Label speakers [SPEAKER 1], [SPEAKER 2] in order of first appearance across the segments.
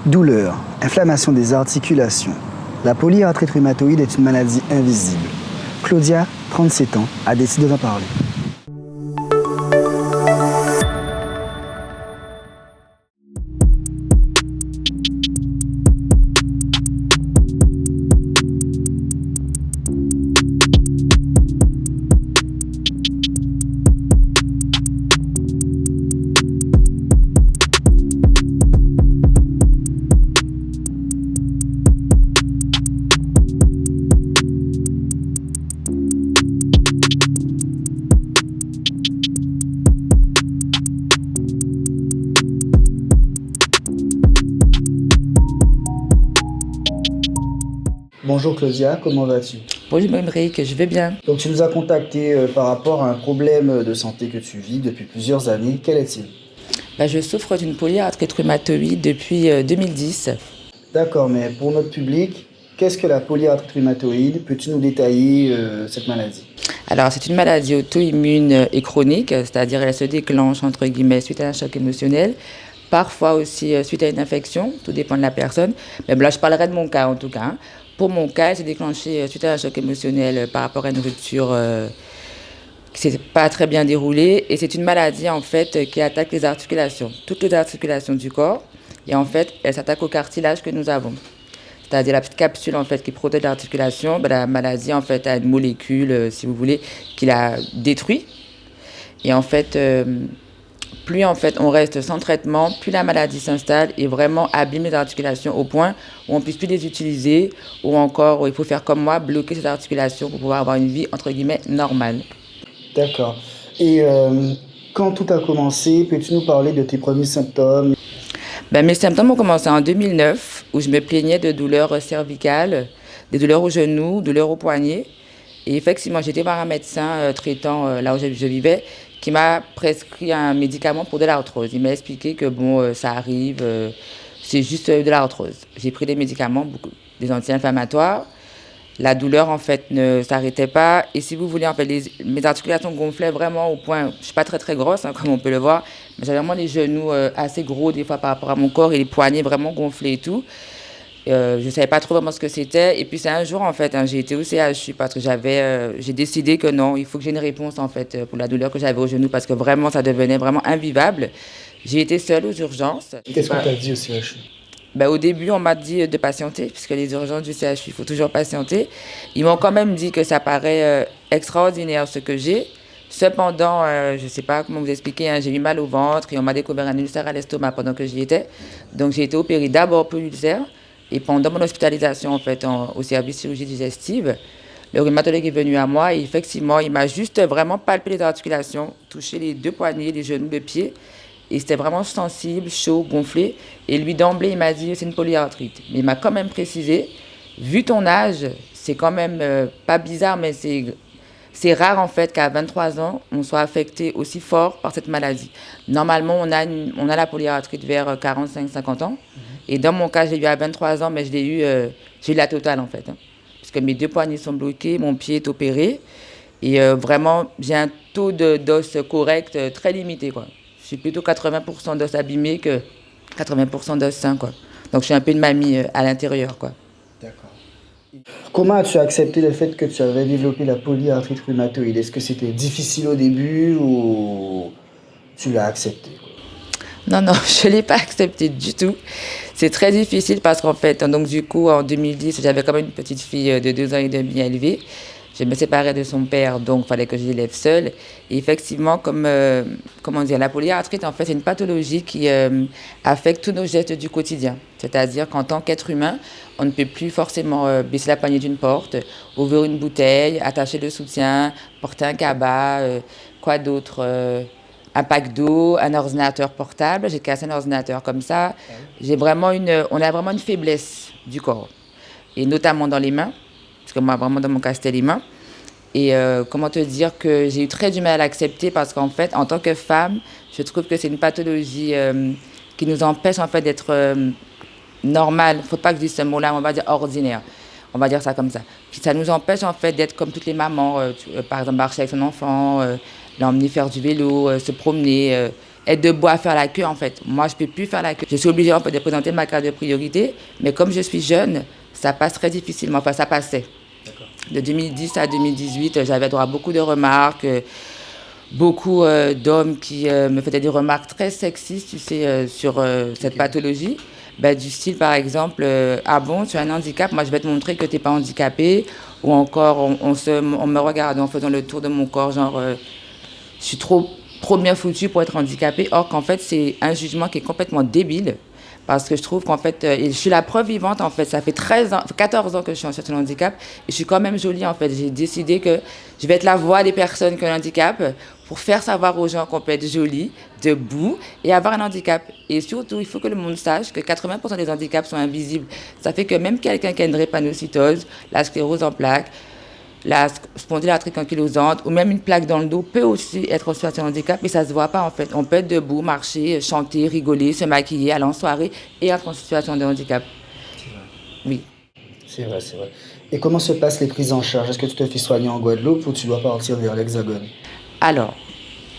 [SPEAKER 1] Douleur, inflammation des articulations. La polyarthrite rhumatoïde est une maladie invisible. Claudia, 37 ans, a décidé d'en parler. Bonjour Claudia, comment vas-tu?
[SPEAKER 2] Bonjour Émeric, je vais bien.
[SPEAKER 1] Donc tu nous as contacté par rapport à un problème de santé que tu vis depuis plusieurs années. Quel est-il?
[SPEAKER 2] Je souffre d'une polyarthrite rhumatoïde depuis 2010.
[SPEAKER 1] D'accord, mais pour notre public, qu'est-ce que la polyarthrite rhumatoïde? Peux-tu nous détailler cette maladie?
[SPEAKER 2] Alors, c'est une maladie auto-immune et chronique, c'est-à-dire elle se déclenche entre guillemets suite à un choc émotionnel, parfois aussi suite à une infection, tout dépend de la personne. Mais là, je parlerai de mon cas en tout cas, hein. Pour mon cas, elle s'est déclenchée suite à un choc émotionnel par rapport à une rupture qui ne s'est pas très bien déroulée. Et c'est une maladie en fait qui attaque les articulations, toutes les articulations du corps. Et en fait, elle s'attaque au cartilage que nous avons. C'est-à-dire la petite capsule en fait qui protège l'articulation, la maladie en fait a une molécule, si vous voulez, qui la détruit. Et en fait, plus en fait on reste sans traitement, plus la maladie s'installe et vraiment abîme les articulations au point où on ne puisse plus les utiliser, ou encore où il faut faire comme moi, bloquer ces articulations pour pouvoir avoir une vie entre guillemets normale.
[SPEAKER 1] D'accord. Et quand tout a commencé, peux-tu nous parler de tes premiers symptômes?
[SPEAKER 2] Mes symptômes ont commencé en 2009, où je me plaignais de douleurs cervicales, des douleurs aux genoux, douleurs aux poignets. Et effectivement, j'ai été voir un médecin traitant là où je vivais, qui m'a prescrit un médicament pour de l'arthrose. Il m'a expliqué que bon, ça arrive, c'est juste de l'arthrose. J'ai pris des médicaments, des anti-inflammatoires. La douleur en fait ne s'arrêtait pas, et si vous voulez en fait mes articulations gonflaient vraiment au point, je suis pas très très grosse hein, comme on peut le voir, mais j'avais vraiment les genoux assez gros des fois par rapport à mon corps, et les poignets vraiment gonflés et tout. Je savais pas trop vraiment ce que c'était, et puis c'est un jour en fait, hein, j'ai été au CHU parce que j'ai décidé que non, il faut que j'ai une réponse en fait pour la douleur que j'avais au genou, parce que vraiment ça devenait vraiment invivable. J'ai été seule aux urgences.
[SPEAKER 1] Qu'est-ce qu'on t'a dit au CHU?
[SPEAKER 2] Au début, on m'a dit de patienter, puisque les urgences du CHU, il faut toujours patienter. Ils m'ont quand même dit que ça paraît extraordinaire ce que j'ai. Cependant, je ne sais pas comment vous expliquer, hein, j'ai eu mal au ventre et on m'a découvert un ulcère à l'estomac pendant que j'y étais. Donc j'ai été opérée d'abord pour l'ulcère, et pendant mon hospitalisation en fait, au service chirurgie digestive, le rhumatologue est venu à moi et effectivement, il m'a juste vraiment palpé les articulations, touché les deux poignets, les genoux, le pied. Et c'était vraiment sensible, chaud, gonflé. Et lui, d'emblée, il m'a dit, c'est une polyarthrite. Mais il m'a quand même précisé, vu ton âge, c'est quand même pas bizarre, mais c'est rare en fait qu'à 23 ans, on soit affecté aussi fort par cette maladie. Normalement, on a la polyarthrite vers 45-50 ans. Et dans mon cas, j'ai eu à 23 ans, mais j'ai eu la totale en fait, hein. Parce que mes deux poignets sont bloqués, mon pied est opéré. Et vraiment, j'ai un taux d'os correct très limité, quoi. Je suis plutôt 80% d'os abîmés que 80% d'os sains, quoi. Donc je suis un peu une mamie à l'intérieur, quoi.
[SPEAKER 1] D'accord. Comment as-tu accepté le fait que tu avais développé la polyarthrite rhumatoïde? Est-ce que c'était difficile au début ou tu l'as accepté?
[SPEAKER 2] Non, non, je ne l'ai pas accepté du tout. C'est très difficile parce qu'en fait, donc du coup, en 2010, j'avais quand même une petite fille de 2 ans et demi à élever. Je me séparais de son père, donc il fallait que je l'élève seule. Et effectivement, comment dire, la polyarthrite, en fait, c'est une pathologie qui affecte tous nos gestes du quotidien. C'est-à-dire qu'en tant qu'être humain, on ne peut plus forcément baisser la poignée d'une porte, ouvrir une bouteille, attacher le soutien, porter un cabas, quoi d'autre, un pack d'eau, un ordinateur portable. J'ai cassé un ordinateur comme ça. On a vraiment une faiblesse du corps, et notamment dans les mains, parce que moi, vraiment, dans mon cas, c'était les mains. Et comment te dire que j'ai eu très du mal à l'accepter parce qu'en fait, en tant que femme, je trouve que c'est une pathologie qui nous empêche en fait d'être normale. Il ne faut pas que je dise ce mot-là, on va dire ordinaire. On va dire ça comme ça. Puis ça nous empêche en fait d'être comme toutes les mamans, par exemple marcher avec son enfant, l'emmener faire du vélo, se promener. être debout à faire la queue, en fait. Moi, je peux plus faire la queue. Je suis obligée, en fait, de présenter ma carte de priorité. Mais comme je suis jeune, ça passe très difficilement. Enfin, ça passait. De 2010 à 2018, j'avais droit à beaucoup de remarques, beaucoup d'hommes qui me faisaient des remarques très sexistes, tu sais, sur cette pathologie. Ben, du style, par exemple, ah bon, tu as un handicap, moi je vais te montrer que tu n'es pas handicapé. Ou encore, on me regarde en faisant le tour de mon corps, genre, je suis trop bien foutue pour être handicapée. Or qu'en fait, c'est un jugement qui est complètement débile. Parce que je trouve qu'en fait, je suis la preuve vivante, en fait. Ça fait 13 ans, 14 ans que je suis en situation de handicap. Et je suis quand même jolie, en fait. J'ai décidé que je vais être la voix des personnes qui ont un handicap pour faire savoir aux gens qu'on peut être jolie, debout et avoir un handicap. Et surtout, il faut que le monde sache que 80% des handicaps sont invisibles. Ça fait que même quelqu'un qui a une drépanocytose, la sclérose en plaques, la spondylarthrite ankylosante ou même une plaque dans le dos peut aussi être en situation de handicap, mais ça ne se voit pas en fait. On peut être debout, marcher, chanter, rigoler, se maquiller, aller en soirée et être en situation de handicap. Oui.
[SPEAKER 1] C'est vrai, c'est vrai. Et comment se passent les prises en charge? Est-ce que tu te fais soigner en Guadeloupe ou tu dois partir vers l'Hexagone?
[SPEAKER 2] Alors,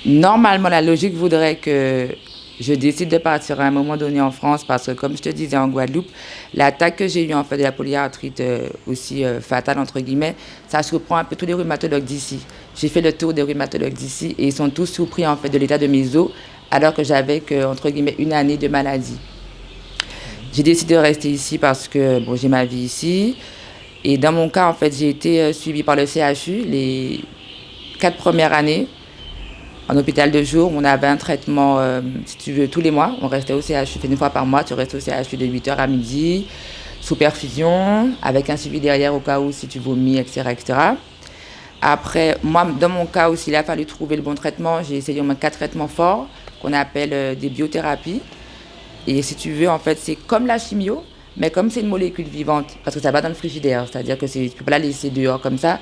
[SPEAKER 2] normalement, la logique voudrait que je décide de partir à un moment donné en France parce que, comme je te disais, en Guadeloupe, l'attaque que j'ai eue en fait de la polyarthrite aussi fatale, entre guillemets, ça surprend un peu tous les rhumatologues d'ici. J'ai fait le tour des rhumatologues d'ici et ils sont tous surpris en fait de l'état de mes os alors que j'avais que, entre guillemets, une année de maladie. J'ai décidé de rester ici parce que bon, j'ai ma vie ici. Et dans mon cas, en fait, j'ai été suivie par le CHU les 4 premières années en hôpital de jour. On avait un traitement, si tu veux, tous les mois. On restait au CHU, une fois par mois, tu restes au CHU de 8 heures à midi, sous perfusion, avec un suivi derrière au cas où si tu vomis, etc., etc. Après, moi, dans mon cas aussi, il a fallu trouver le bon traitement. J'ai essayé au moins 4 traitements forts qu'on appelle des biothérapies. Et si tu veux, en fait, c'est comme la chimio, mais comme c'est une molécule vivante, parce que ça va dans le frigidaire, c'est-à-dire que tu ne peux pas la laisser dehors comme ça.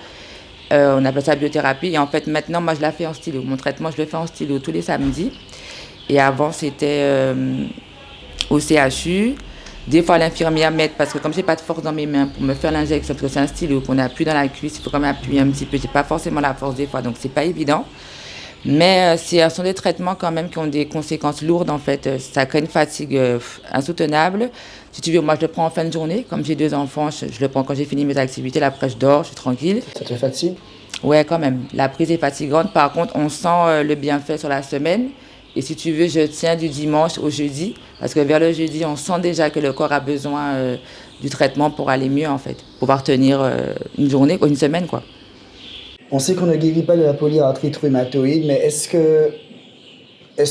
[SPEAKER 2] On appelle ça biothérapie. Et en fait, maintenant, moi, je la fais en stylo. Mon traitement, je le fais en stylo tous les samedis. Et avant, c'était au CHU. Des fois, l'infirmière m'aide parce que comme j'ai pas de force dans mes mains pour me faire l'injection, parce que c'est un stylo qu'on appuie dans la cuisse, il faut quand même appuyer un petit peu. J'ai pas forcément la force des fois, donc c'est pas évident. Mais ce sont des traitements quand même qui ont des conséquences lourdes en fait. Ça crée une fatigue insoutenable. Si tu veux, moi je le prends en fin de journée. Comme j'ai 2 enfants, je le prends quand j'ai fini mes activités. Là, après, je dors, je suis tranquille.
[SPEAKER 1] Ça te fatigue?
[SPEAKER 2] Ouais, quand même. La prise est fatigante. Par contre, on sent le bienfait sur la semaine. Et si tu veux, je tiens du dimanche au jeudi. Parce que vers le jeudi, on sent déjà que le corps a besoin du traitement pour aller mieux en fait. Pouvoir tenir une journée, une semaine quoi.
[SPEAKER 1] On sait qu'on ne guérit pas de la polyarthrite rhumatoïde, mais est-ce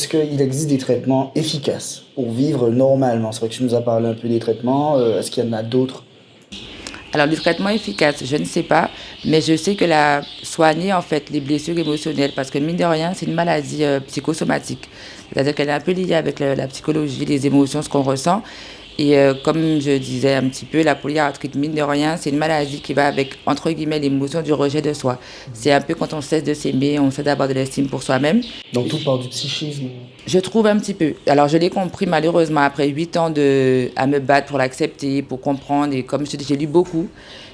[SPEAKER 1] qu'il existe des traitements efficaces pour vivre normalement? C'est vrai que tu nous as parlé un peu des traitements. Est-ce qu'il y en a d'autres?
[SPEAKER 2] Alors, le traitement efficace, je ne sais pas, mais je sais que la soigner en fait les blessures émotionnelles, parce que mine de rien, c'est une maladie psychosomatique. C'est-à-dire qu'elle est un peu liée avec la psychologie, les émotions, ce qu'on ressent. Et comme je disais un petit peu, la polyarthrite, mine de rien, c'est une maladie qui va avec, entre guillemets, l'émotion du rejet de soi. C'est un peu quand on cesse de s'aimer, on cesse d'avoir de l'estime pour soi-même.
[SPEAKER 1] Donc tout part du psychisme.
[SPEAKER 2] Je trouve un petit peu. Alors, je l'ai compris malheureusement après 8 ans à me battre pour l'accepter, pour comprendre. Et comme je te dis, j'ai lu beaucoup.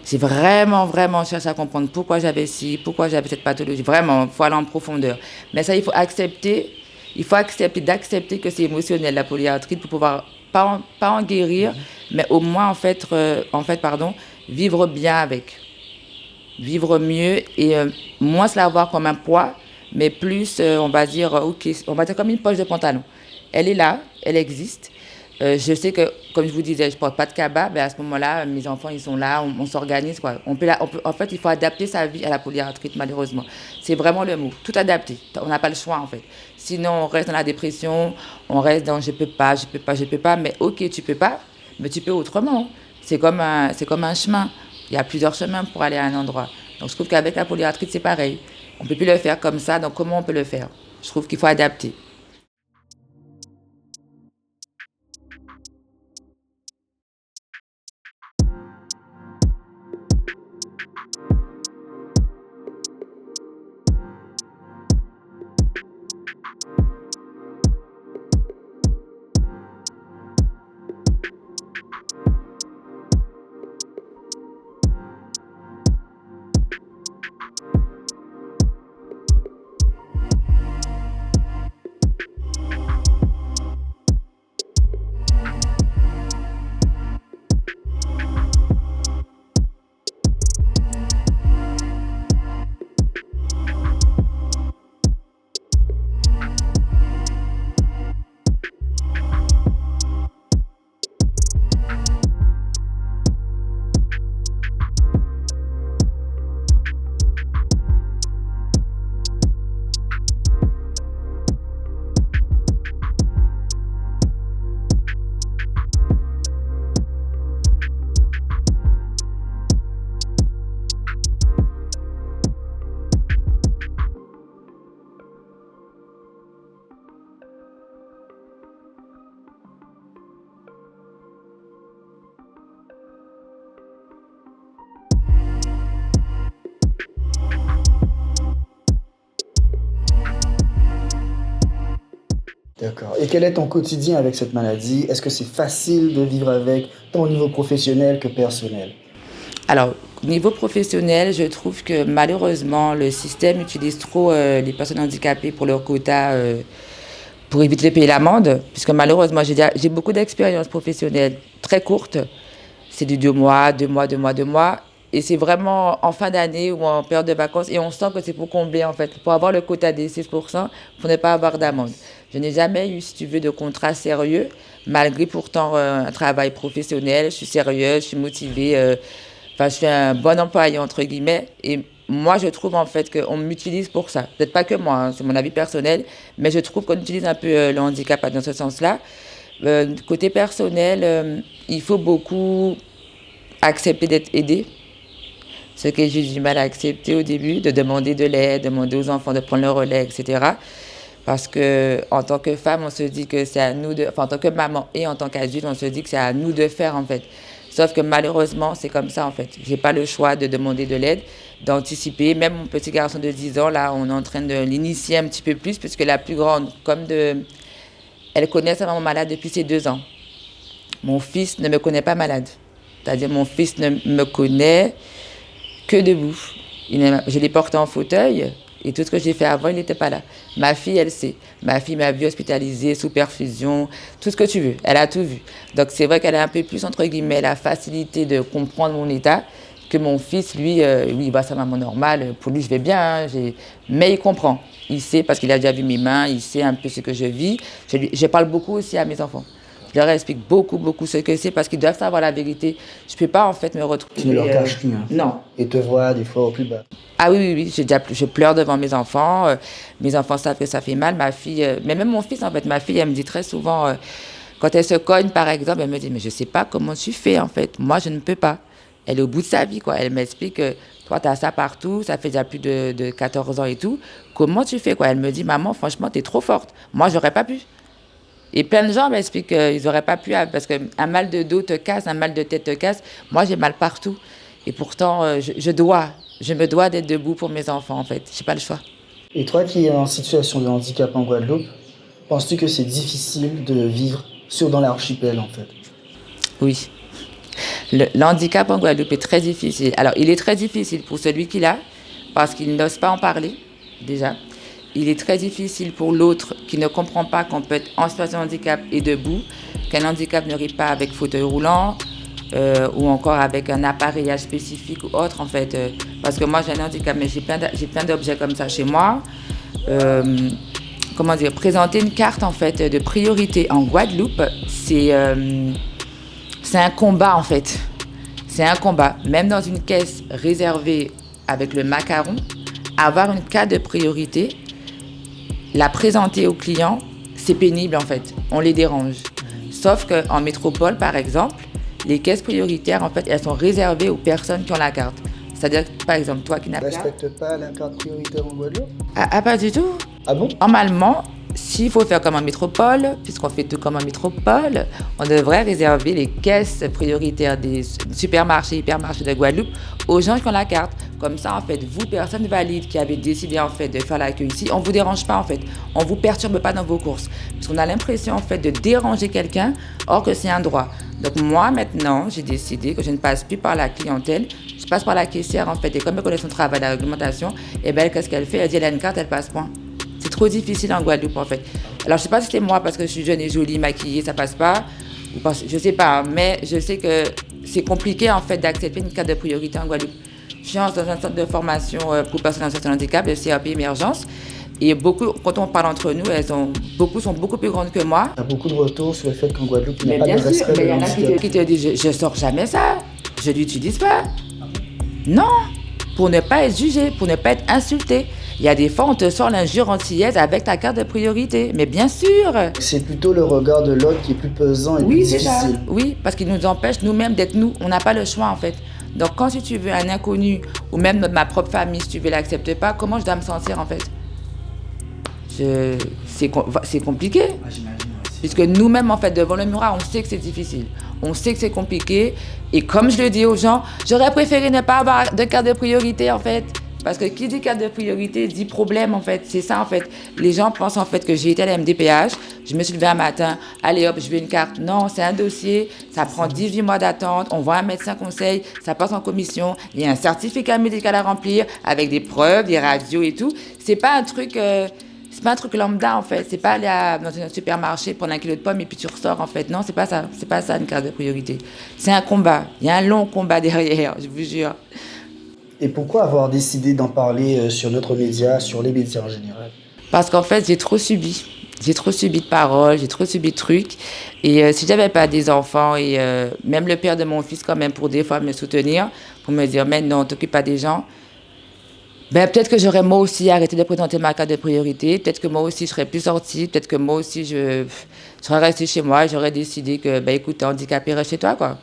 [SPEAKER 2] J'ai vraiment, vraiment cherché à comprendre pourquoi j'avais ci, pourquoi j'avais cette pathologie. Vraiment, il faut aller en profondeur. Mais ça, il faut accepter. Il faut accepter d'accepter que c'est émotionnel, la polyarthrite, pour pouvoir pas en guérir, mais au moins, pardon, vivre bien avec. Vivre mieux et moins se la voir comme un poids, mais plus, on va dire, ok, on va dire comme une poche de pantalon. Elle est là, elle existe. Je sais que, comme je vous disais, je ne porte pas de cabas, mais à ce moment-là, mes enfants, ils sont là, on s'organise, quoi. En fait, il faut adapter sa vie à la polyarthrite, malheureusement. C'est vraiment le mot, tout adapter. On n'a pas le choix, en fait. Sinon, on reste dans la dépression, on reste dans je peux pas, je peux pas, je peux pas, mais ok, tu peux pas, mais tu peux autrement. C'est comme un chemin. Il y a plusieurs chemins pour aller à un endroit. Donc, je trouve qu'avec la polyarthrite, c'est pareil. On ne peut plus le faire comme ça, donc comment on peut le faire? Je trouve qu'il faut adapter.
[SPEAKER 1] D'accord. Et quel est ton quotidien avec cette maladie? Est-ce que c'est facile de vivre avec, tant au niveau professionnel que personnel?
[SPEAKER 2] Alors, au niveau professionnel, je trouve que malheureusement, le système utilise trop les personnes handicapées pour leur quota pour éviter de payer l'amende, puisque malheureusement, j'ai beaucoup d'expériences professionnelles très courtes. C'est du 2 mois, 2 mois, 2 mois, 2 mois. Et c'est vraiment en fin d'année ou en période de vacances. Et on sent que c'est pour combler, en fait, pour avoir le quota des 6%, pour ne pas avoir d'amende. Je n'ai jamais eu, si tu veux, de contrat sérieux, malgré pourtant un travail professionnel. Je suis sérieuse, je suis motivée. Enfin, je suis un bon employé, entre guillemets. Et moi, je trouve, en fait, qu'on m'utilise pour ça. Peut-être pas que moi, hein, c'est mon avis personnel. Mais je trouve qu'on utilise un peu le handicap dans ce sens-là. Côté personnel, il faut beaucoup accepter d'être aidé. Ce que j'ai du mal à accepter au début, de demander de l'aide, demander aux enfants de prendre le relais, etc. Parce que en tant que femme, on se dit que c'est à nous de, enfin en tant que maman et en tant qu'adulte, on se dit que c'est à nous de faire en fait. Sauf que malheureusement, c'est comme ça en fait. J'ai pas le choix de demander de l'aide, d'anticiper. Même mon petit garçon de 10 ans, là, on est en train de l'initier un petit peu plus, puisque la plus grande, elle connaît sa maman malade depuis ses 2 ans. Mon fils ne me connaît pas malade. C'est-à-dire mon fils ne me connaît que debout. Je l'ai porté en fauteuil et tout ce que j'ai fait avant, il n'était pas là. Ma fille, elle sait. Ma fille m'a vu hospitalisée, sous perfusion, tout ce que tu veux. Elle a tout vu. Donc c'est vrai qu'elle a un peu plus, entre guillemets, la facilité de comprendre mon état que mon fils, lui, il voit sa maman normale. Pour lui, je vais bien, hein, mais il comprend. Il sait parce qu'il a déjà vu mes mains, il sait un peu ce que je vis. Je parle beaucoup aussi à mes enfants. Je leur explique beaucoup, beaucoup ce que c'est parce qu'ils doivent savoir la vérité. Je ne peux pas en fait me retrouver.
[SPEAKER 1] Tu ne leur caches rien.
[SPEAKER 2] Non.
[SPEAKER 1] Et te voir des fois au plus bas.
[SPEAKER 2] Ah oui, oui, oui. Je pleure devant mes enfants. Mes enfants savent que ça fait mal. Ma fille, mais même mon fils en fait, ma fille, elle me dit très souvent, quand elle se cogne par exemple, elle me dit, mais je ne sais pas comment tu fais en fait. Moi, je ne peux pas. Elle est au bout de sa vie, quoi. Elle m'explique que toi, tu as ça partout, ça fait déjà plus de 14 ans et tout. Comment tu fais, quoi? Elle me dit, maman, franchement, tu es trop forte. Moi, j'aurais pas pu. Et plein de gens m'expliquent qu'ils n'auraient pas pu, parce qu'un mal de dos te casse, un mal de tête te casse. Moi, j'ai mal partout. Et pourtant, je me dois d'être debout pour mes enfants, en fait. Je n'ai pas le choix.
[SPEAKER 1] Et toi qui es en situation de handicap en Guadeloupe, penses-tu que c'est difficile de vivre dans l'archipel en fait?
[SPEAKER 2] Oui. Le handicap en Guadeloupe est très difficile. Alors, il est très difficile pour celui qui l'a, parce qu'il n'ose pas en parler, déjà. Il est très difficile pour l'autre qui ne comprend pas qu'on peut être en situation de handicap et debout, qu'un handicap ne rime pas avec fauteuil roulant ou encore avec un appareillage spécifique ou autre en fait. Parce que moi j'ai un handicap mais j'ai plein d'objets comme ça chez moi. Comment dire, présenter une carte en fait de priorité en Guadeloupe, c'est un combat en fait. C'est un combat. Même dans une caisse réservée avec le macaron, avoir une carte de priorité, la présenter aux clients, c'est pénible en fait, on les dérange. Sauf qu'en métropole, par exemple, les caisses prioritaires, en fait, elles sont réservées aux personnes qui ont la carte. C'est-à-dire, par exemple, toi qui n'as pas...
[SPEAKER 1] Tu ne respectes pas la carte prioritaire en Guadeloupe?
[SPEAKER 2] Pas du tout.
[SPEAKER 1] Ah bon?
[SPEAKER 2] Normalement, s'il faut faire comme en métropole, puisqu'on fait tout comme en métropole, on devrait réserver les caisses prioritaires des supermarchés, hypermarchés de Guadeloupe aux gens qui ont la carte. Comme ça, en fait, vous, personnes valides qui avez décidé en fait de faire l'accueil ici, on ne vous dérange pas en fait. On ne vous perturbe pas dans vos courses. Parce qu'on a l'impression en fait de déranger quelqu'un, or que c'est un droit. Donc moi, maintenant, j'ai décidé que je ne passe plus par la clientèle, je passe par la caissière en fait. Et comme elle connaît son travail, la réglementation, et bien qu'est-ce qu'elle fait? Elle dit elle a une carte, elle passe point. C'est trop difficile en Guadeloupe en fait. Alors je sais pas si c'est moi parce que je suis jeune et jolie, maquillée, ça passe pas. Ou parce, je sais pas, mais je sais que c'est compliqué en fait d'accepter une carte de priorité en Guadeloupe. Je suis dans un centre de formation pour personnes en situation de handicap, le CAP Émergence. Et beaucoup, quand on parle entre nous, beaucoup sont beaucoup plus grandes que moi.
[SPEAKER 1] Il y a beaucoup de retours sur le fait qu'en Guadeloupe, il n'y a pas de respect de l'handicap.
[SPEAKER 2] Mais il y en a qui te disent, je sors jamais ça, je l'utilise pas. Non, pour ne pas être jugé, pour ne pas être insulté. Il y a des fois, on te sort l'injure antillaise avec ta carte de priorité. Mais bien sûr.
[SPEAKER 1] C'est plutôt le regard de l'autre qui est plus pesant et plus difficile.
[SPEAKER 2] Oui, parce qu'il nous empêche nous-mêmes d'être nous. On n'a pas le choix, en fait. Donc, quand si tu veux un inconnu, ou même ma propre famille, si tu veux l'accepter pas, comment je dois me sentir, en fait? C'est compliqué.
[SPEAKER 1] Ah, j'imagine aussi.
[SPEAKER 2] Puisque nous-mêmes, en fait, devant le miroir, on sait que c'est difficile. On sait que c'est compliqué. Et comme je le dis aux gens, j'aurais préféré ne pas avoir de carte de priorité, en fait. Parce que qui dit cadre de priorité dit problème, en fait. C'est ça, en fait. Les gens pensent, en fait, que j'ai été à la MDPH, je me suis levée un matin, allez hop, je veux une carte. Non, c'est un dossier, ça prend 18 mois d'attente, on voit un médecin conseil, ça passe en commission, il y a un certificat médical à remplir avec des preuves, des radios et tout. C'est pas un truc... c'est pas un truc lambda, en fait. C'est pas aller dans un supermarché, prendre un kilo de pommes et puis tu ressors, en fait. Non, c'est pas ça. C'est pas ça, une carte de priorité. C'est un combat. Il y a un long combat derrière, je vous jure.
[SPEAKER 1] Et pourquoi avoir décidé d'en parler sur notre média, sur les médias en général?
[SPEAKER 2] Parce qu'en fait, j'ai trop subi. J'ai trop subi de paroles, j'ai trop subi de trucs. Et si j'avais pas des enfants et même le père de mon fils, quand même, pour des fois me soutenir, pour me dire, mais non, t'occupe pas des gens, ben, peut-être que j'aurais moi aussi arrêté de présenter ma carte de priorité. Peut-être que moi aussi je serais plus sortie. Peut-être que moi aussi je serais restée chez moi et j'aurais décidé que, ben écoute, t'es handicapé, reste chez toi, quoi.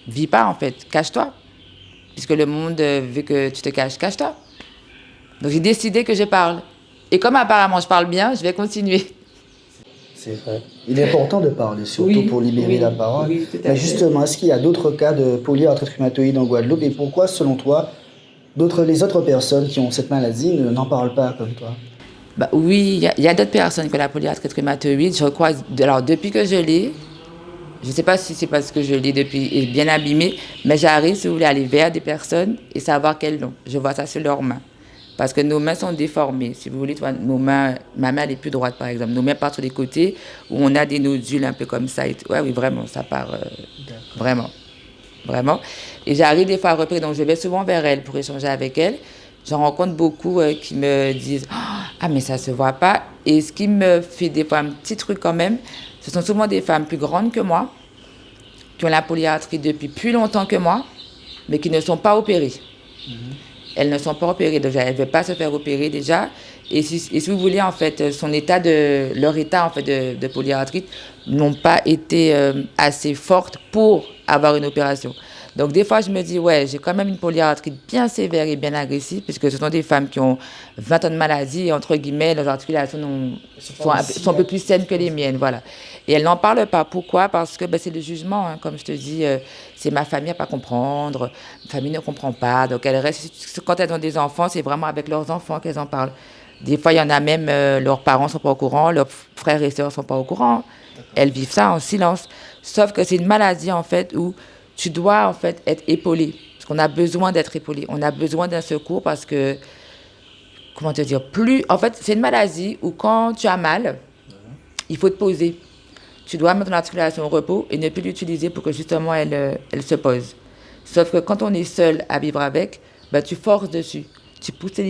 [SPEAKER 2] Vis pas, en fait. Cache-toi. Puisque le monde veut que tu te caches, cache-toi. Donc j'ai décidé que je parle. Et comme apparemment je parle bien, je vais continuer.
[SPEAKER 1] C'est vrai. Il est important de parler, surtout
[SPEAKER 2] Oui,
[SPEAKER 1] pour libérer
[SPEAKER 2] oui,
[SPEAKER 1] la parole.
[SPEAKER 2] oui, tout à
[SPEAKER 1] Mais
[SPEAKER 2] fait.
[SPEAKER 1] justement, est-ce qu'il y a d'autres cas de polyarthrite rhumatoïde en Guadeloupe? Et pourquoi, selon toi, les autres personnes qui ont cette maladie n'en parlent pas comme toi?
[SPEAKER 2] Bah, oui, il y a d'autres personnes que la polyarthrite rhumatoïde. Je crois, alors depuis que je l'ai, je ne sais pas si c'est parce que je l'ai depuis et bien abîmé, mais j'arrive, si vous voulez, aller vers des personnes et savoir qu'elles l'ont. Je vois ça sur leurs mains. Parce que nos mains sont déformées. Si vous voulez, toi, nos mains, ma main, elle est plus droite, par exemple. Nos mains partent sur les côtés où on a des nodules un peu comme ça. Et tout. Ouais, oui, vraiment, ça part vraiment. Vraiment. Et j'arrive des fois à repérer, donc je vais souvent vers elles pour échanger avec elles. J'en rencontre beaucoup qui me disent ah, mais ça se voit pas. Et ce qui me fait des fois un petit truc quand même, ce sont souvent des femmes plus grandes que moi, qui ont la polyarthrite depuis plus longtemps que moi, mais qui ne sont pas opérées. Elles ne sont pas opérées, donc elles ne veulent pas se faire opérer déjà. Et si vous voulez, en fait, leur état en fait, de polyarthrite n'ont pas été assez fortes pour avoir une opération. Donc des fois, je me dis, ouais, j'ai quand même une polyarthrite bien sévère et bien agressive, puisque ce sont des femmes qui ont 20 ans de maladie, et entre guillemets, leurs articulations sont un peu plus saines que les miennes, voilà. Et elles n'en parlent pas. Pourquoi? Parce que ben, c'est le jugement, hein. Comme je te dis, c'est ma famille à pas comprendre, ma famille ne comprend pas. Donc elles restent, quand elles ont des enfants, c'est vraiment avec leurs enfants qu'elles en parlent. Des fois, il y en a même, leurs parents ne sont pas au courant, leurs frères et sœurs ne sont pas au courant. Elles vivent ça en silence. Sauf que c'est une maladie, en fait, où tu dois, en fait, être épaulé. Parce qu'on a besoin d'être épaulé. On a besoin d'un secours parce que, comment te dire, en fait, c'est une maladie où quand tu as mal, il faut te poser. Tu dois mettre ton articulation au repos et ne plus l'utiliser pour que justement elle se pose. Sauf que quand on est seul à vivre avec, ben, tu forces dessus. Tu pousses tes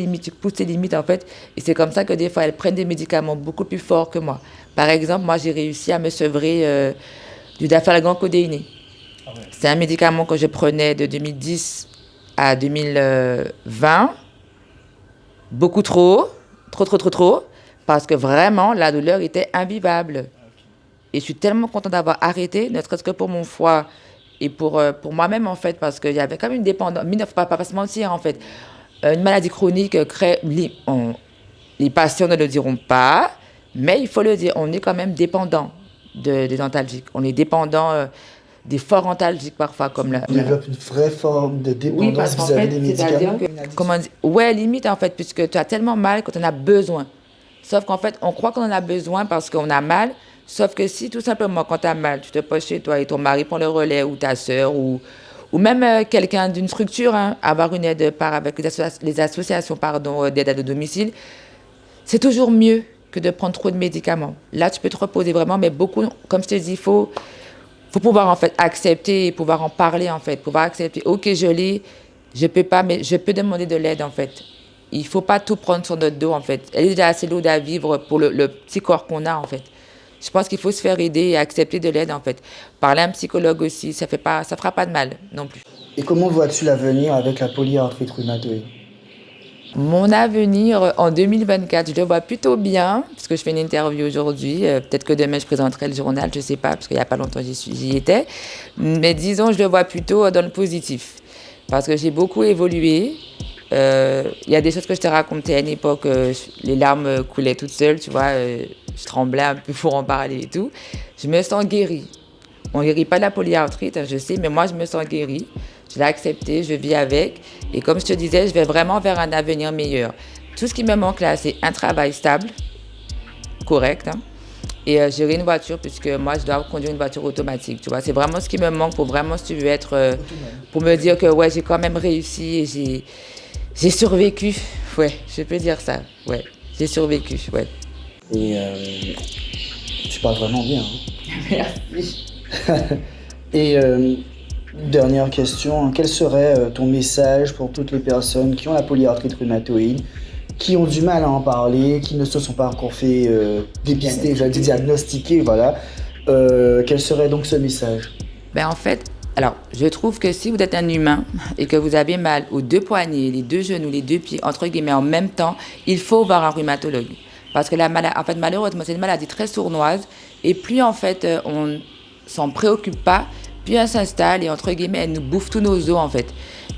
[SPEAKER 2] limites en fait. Et c'est comme ça que des fois elles prennent des médicaments beaucoup plus forts que moi. Par exemple, moi j'ai réussi à me sevrer du dafalgan codéiné. C'est un médicament que je prenais de 2010 à 2020. Beaucoup trop, trop, parce que vraiment la douleur était invivable. Et je suis tellement contente d'avoir arrêté, ne serait-ce que pour mon foie et pour moi-même, en fait, parce qu'il y avait quand même une dépendance. Il ne faut pas se mentir, en fait. Une maladie chronique crée... Les patients ne le diront pas, mais il faut le dire, on est quand même dépendant des antalgiques. On est dépendant des forts antalgiques, parfois, comme
[SPEAKER 1] On développe une vraie forme de
[SPEAKER 2] oui,
[SPEAKER 1] dépendance
[SPEAKER 2] parce qu'en
[SPEAKER 1] vis-à-vis
[SPEAKER 2] fait,
[SPEAKER 1] des médicaments.
[SPEAKER 2] comment dire, ouais, limite, en fait, puisque tu as tellement mal que tu en as besoin. Sauf qu'en fait, on croit qu'on en a besoin parce qu'on a mal. Sauf que si, tout simplement, quand tu as mal, tu te poses chez toi et ton mari prend le relais, ou ta sœur, ou même quelqu'un d'une structure, hein, avoir une aide avec les associations d'aide à domicile, c'est toujours mieux que de prendre trop de médicaments. Là, tu peux te reposer vraiment, mais beaucoup, comme je te dis, faut pouvoir en fait accepter et pouvoir en parler en fait, pouvoir accepter. Ok, je l'ai, je peux pas, mais je peux demander de l'aide en fait. Il faut pas tout prendre sur notre dos en fait. Elle est déjà assez lourde à vivre pour le petit corps qu'on a en fait. Je pense qu'il faut se faire aider et accepter de l'aide en fait. Parler à un psychologue aussi, ça fera pas de mal non plus.
[SPEAKER 1] Et comment vois-tu l'avenir avec la polyarthrite rhumatoïde?
[SPEAKER 2] Mon avenir en 2024, je le vois plutôt bien, parce que je fais une interview aujourd'hui. Peut-être que demain, je présenterai le journal, je ne sais pas, parce qu'il n'y a pas longtemps, j'y étais. Mais disons, je le vois plutôt dans le positif, parce que j'ai beaucoup évolué. Il y a des choses que je te racontais à une époque, les larmes coulaient toutes seules, tu vois. Je tremblais un peu pour en parler et tout. Je me sens guérie. On ne guérit pas de la polyarthrite, je sais, mais moi, je me sens guérie. Je l'ai accepté, je vis avec. Et comme je te disais, je vais vraiment vers un avenir meilleur. Tout ce qui me manque là, c'est un travail stable, correct, hein, et gérer une voiture, puisque moi, je dois conduire une voiture automatique. Tu vois, c'est vraiment ce qui me manque pour vraiment, si tu veux, être, pour me dire que ouais, j'ai quand même réussi et j'ai survécu. Ouais, je peux dire ça. Ouais, j'ai survécu. Ouais.
[SPEAKER 1] Et tu parles vraiment bien. Hein.
[SPEAKER 2] Merci.
[SPEAKER 1] Et dernière question, hein, quel serait ton message pour toutes les personnes qui ont la polyarthrite rhumatoïde, qui ont du mal à en parler, qui ne se sont pas encore fait dépister, j'allais dire diagnostiquer, voilà. Quel serait donc ce message?
[SPEAKER 2] Ben en fait, alors, je trouve que si vous êtes un humain et que vous avez mal aux deux poignets, les deux genoux, les deux pieds, entre guillemets, en même temps, il faut voir un rhumatologue. Parce que en fait, malheureusement, c'est une maladie très sournoise. Et plus, en fait, on s'en préoccupe pas, plus elle s'installe et, entre guillemets, elle nous bouffe tous nos os, en fait.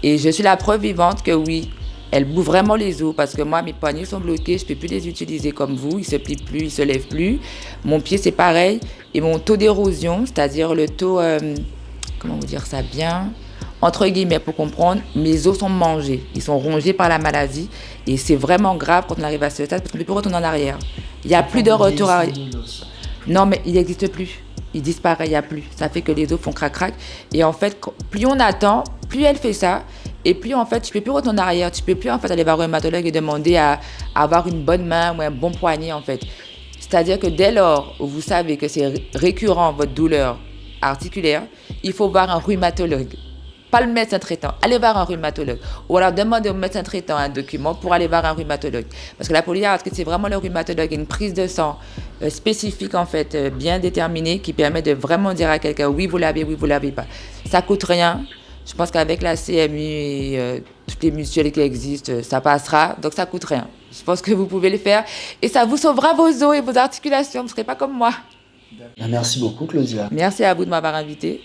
[SPEAKER 2] Et je suis la preuve vivante que oui, elle bouffe vraiment les os. Parce que moi, mes poignets sont bloqués, je peux plus les utiliser comme vous. Ils se plient plus, ils se lèvent plus. Mon pied, c'est pareil. Et mon taux d'érosion, c'est-à-dire le taux... comment vous dire ça bien, entre guillemets, pour comprendre, mes os sont mangés, ils sont rongés par la maladie et c'est vraiment grave quand on arrive à ce stade parce qu'on ne peut plus retourner en arrière. Il n'y a plus de retour à... Non, mais il n'existe plus. Il disparaît, il n'y a plus. Ça fait que les os font crac-crac. Et en fait, plus on attend, plus elle fait ça. Et puis, en fait, tu ne peux plus retourner en arrière. Tu ne peux plus, en fait, aller voir un rhumatologue et demander à avoir une bonne main ou un bon poignet, en fait. C'est-à-dire que dès lors où vous savez que c'est récurrent, votre douleur articulaire, il faut voir un rhumatologue. Pas le médecin traitant. Allez voir un rhumatologue. Ou alors demandez au médecin traitant un document pour aller voir un rhumatologue. Parce que la polyarthrite, c'est vraiment le rhumatologue, une prise de sang spécifique, en fait, bien déterminée, qui permet de vraiment dire à quelqu'un oui, vous l'avez pas. Ça coûte rien. Je pense qu'avec la CMU et toutes les mutuelles qui existent, ça passera. Donc ça coûte rien. Je pense que vous pouvez le faire. Et ça vous sauvera vos os et vos articulations. Vous ne serez pas comme moi.
[SPEAKER 1] Merci beaucoup, Claudia.
[SPEAKER 2] Merci à vous de m'avoir invité.